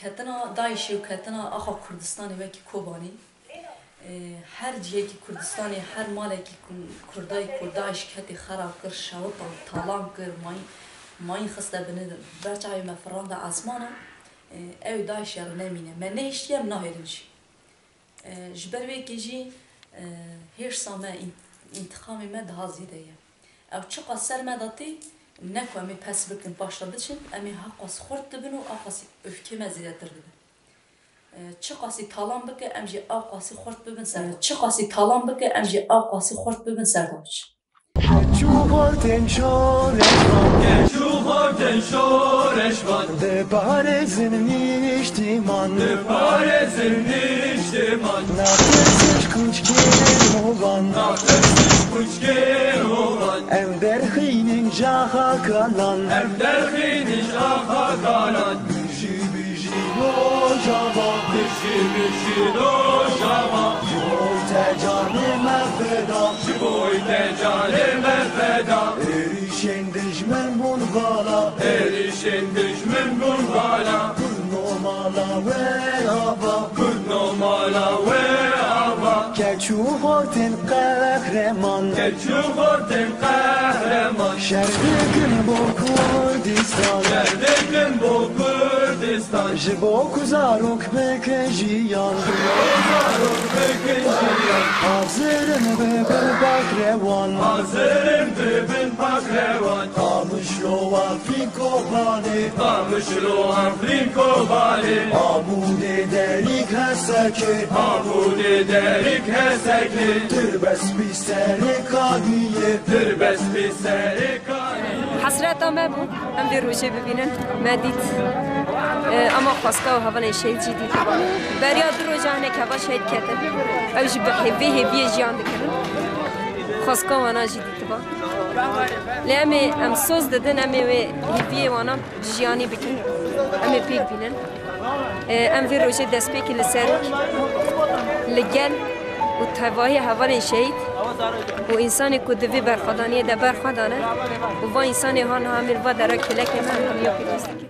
Ketena Daişi و ketena آخا Kurdistan'ı ve ki Kobani her cihe ki Kurdistan'ı her male ki Kurday Kurdaş keti xarab kır şavut talan kır may xiste beni berçay mefran da asmana ev Daişi yer nemine men ne işliyem nahirinş jber ve ki her same intikamı me daha zideye ev çıqa sermedati ne ko emi pes bikin başladı için emi haqqas xort dibin u aqas öfkeme zidetir dibin çıqası talan bike emji aqası xort bibin ser çıqası talan bike emji aqası xort bibin ser davç Çuvarten şoreşvan de parezin niştiman Nafesiz kunçkin olan Ev derhinin caha kalan Biji lojava Jiboy tecanime feda Erişen düşmen bun bala Kurnomala ve ava Keçuhoten kahraman Şerdegin bu Kurdistan Jibo kuzarok bekejiyan Hazırım bebin bakrevan Amışlo Afriko bani Amude derik hesekli Tırbes bir seri kagiye حسرتا ما بو هم دی روشه ببینن مدید اما خواستگاه و هوان شهید جدی تبا بریا دو روزانه که هوا شهید کردن اوش به هیوی جیان دکرن خواستگاه وانا جدی تبا لیمه ام سوز ددن امه و هیوی وانا جیانی بکن امه پیک بینن ام وی روشه دست پیک لسرک لگل و تواهی هوان شهید و انسانی که دوی برخوادانیه ده برخوادانه و انسانی هان هامیر و درک کلک من همیو پیروزده